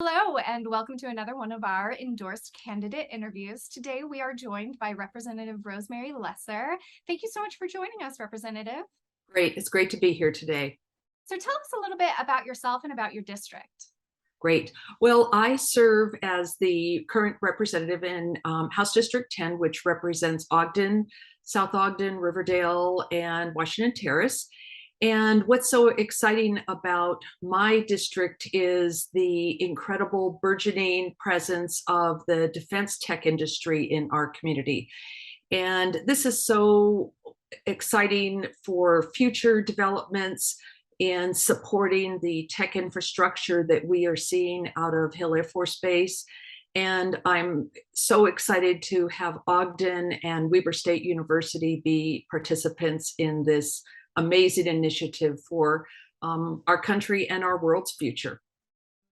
Hello, and welcome to another one of our endorsed candidate interviews. Today, we are joined by Representative Rosemary Lesser. Thank you so much for joining us, Representative. Great. It's great to be here today. So, tell us a little bit about yourself and about your district. Great. Well, I serve as the current representative in House District 10, which represents Ogden, South Ogden, Riverdale, and Washington Terrace. And what's so exciting about my district is the incredible burgeoning presence of the defense tech industry in our community. And this is so exciting for future developments in supporting the tech infrastructure that we are seeing out of Hill Air Force Base. And I'm so excited to have Ogden and Weber State University be participants in this amazing initiative for our country and our world's future.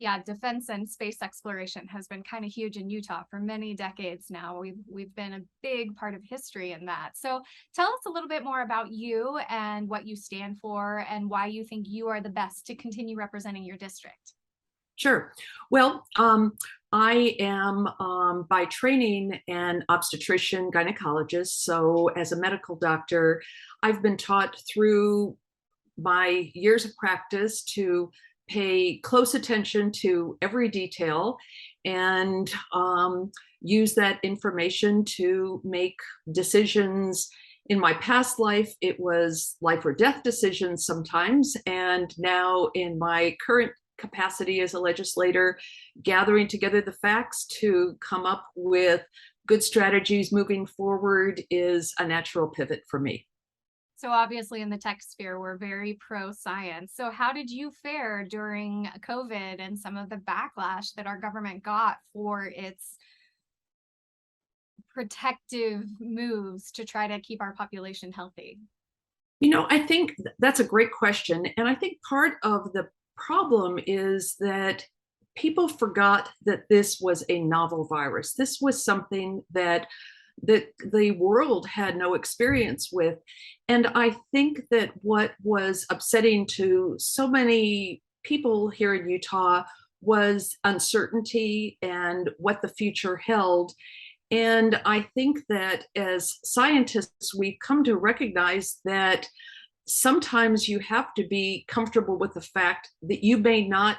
Yeah, defense and space exploration has been kind of huge in Utah for many decades now. We've been a big part of history in that. So tell us a little bit more about you and what you stand for and why you think you are the best to continue representing your district. Sure. Well, I am by training an obstetrician gynecologist. So as a medical doctor, I've been taught through my years of practice to pay close attention to every detail and use that information to make decisions. In my past life, it was life or death decisions sometimes. And now in my current capacity as a legislator, gathering together the facts to come up with good strategies moving forward is a natural pivot for me. So obviously in the tech sphere, we're very pro science. So how did you fare during COVID and some of the backlash that our government got for its protective moves to try to keep our population healthy? I think that's a great question. And I think part of the problem is that people forgot that this was a novel virus. This was something that the world had no experience with. And I think that what was upsetting to so many people here in Utah was uncertainty and what the future held. And I think that as scientists, we've come to recognize that sometimes you have to be comfortable with the fact that you may not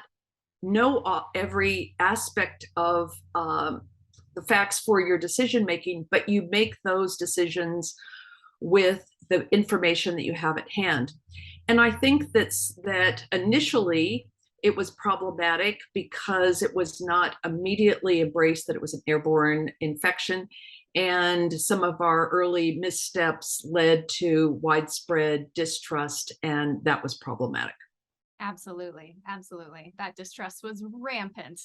know every aspect of the facts for your decision making, but you make those decisions with the information that you have at hand. And I think that initially it was problematic because it was not immediately embraced that it was an airborne infection. And some of our early missteps led to widespread distrust, and that was problematic. Absolutely. Absolutely. That distrust was rampant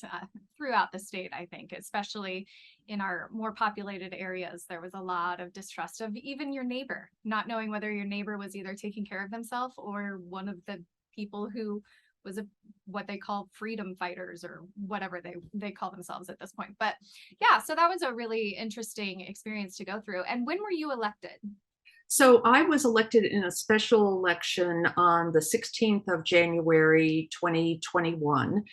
throughout the state, I think, especially in our more populated areas. There was a lot of distrust of even your neighbor, not knowing whether your neighbor was either taking care of themselves or one of the people who was what they call freedom fighters or whatever they call themselves at this point. But yeah, so that was a really interesting experience to go through. And when were you elected? So I was elected in a special election on the 16th of January, 2021.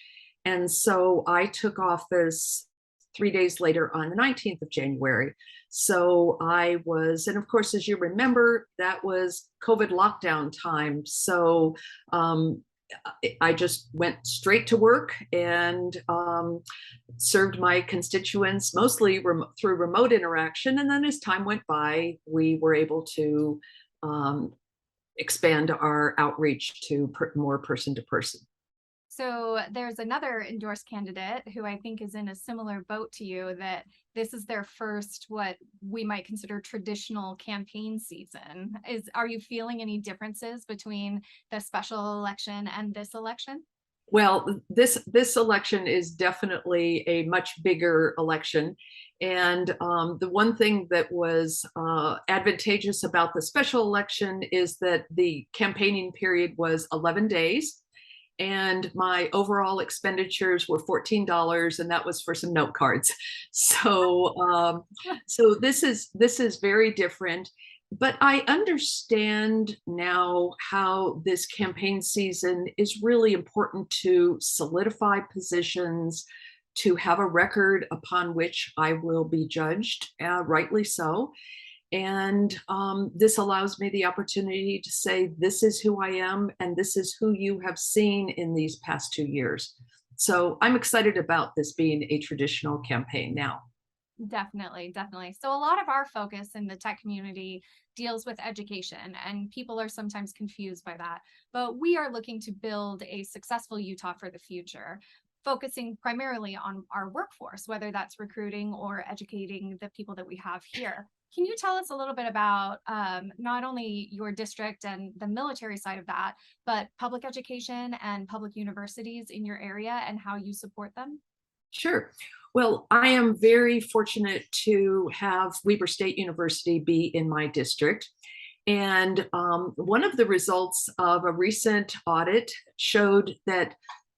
And so I took office 3 days later on the 19th of January. So I was, and of course, as you remember, that was COVID lockdown time. So I just went straight to work and served my constituents mostly through remote interaction. And then as time went by, we were able to expand our outreach to more person to person. So there's another endorsed candidate who I think is in a similar boat to you, that this is their first, what we might consider traditional campaign season. Are you feeling any differences between the special election and this election? Well, this election is definitely a much bigger election. And the one thing that was advantageous about the special election is that the campaigning period was 11 days. And my overall expenditures were $14, and that was for some note cards. So, so this is very different. But I understand now how this campaign season is really important to solidify positions, to have a record upon which I will be judged, rightly so. And this allows me the opportunity to say, this is who I am, and this is who you have seen in these past 2 years. So I'm excited about this being a traditional campaign now. Definitely, definitely. So a lot of our focus in the tech community deals with education, and people are sometimes confused by that. But we are looking to build a successful Utah for the future, focusing primarily on our workforce, whether that's recruiting or educating the people that we have here. Can you tell us a little bit about not only your district and the military side of that, but public education and public universities in your area and how you support them? Sure. Well, I am very fortunate to have Weber State University be in my district. And one of the results of a recent audit showed that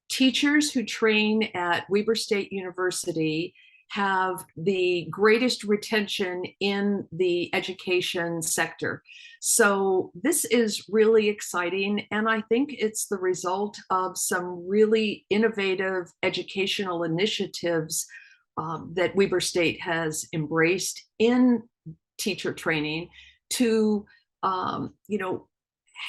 teachers who train at Weber State University have the greatest retention in the education sector. So this is really exciting. And I think it's the result of some really innovative educational initiatives that Weber State has embraced in teacher training to, you know,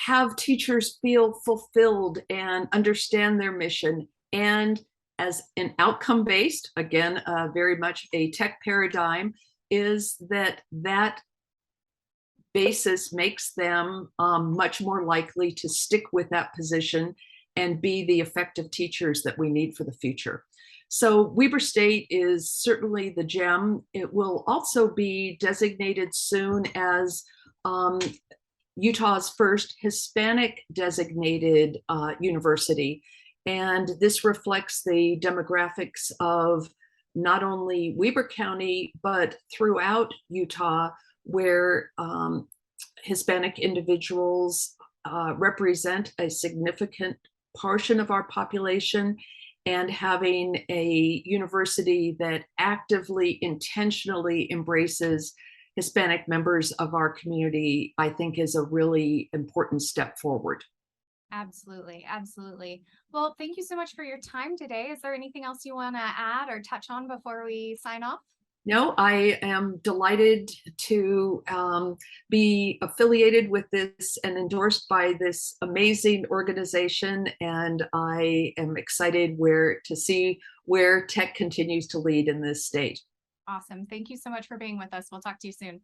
have teachers feel fulfilled and understand their mission. And as an outcome based, again, very much a tech paradigm, is that basis makes them much more likely to stick with that position and be the effective teachers that we need for the future. So Weber State is certainly the gem. It will also be designated soon as Utah's first Hispanic designated university. And this reflects the demographics of not only Weber County, but throughout Utah, where Hispanic individuals represent a significant portion of our population. And having a university that actively, intentionally embraces Hispanic members of our community, I think is a really important step forward. Absolutely, absolutely. Well, thank you so much for your time today. Is there anything else you want to add or touch on before we sign off? No, I am delighted to be affiliated with this and endorsed by this amazing organization. And I am excited to see where tech continues to lead in this state. Awesome. Thank you so much for being with us. We'll talk to you soon.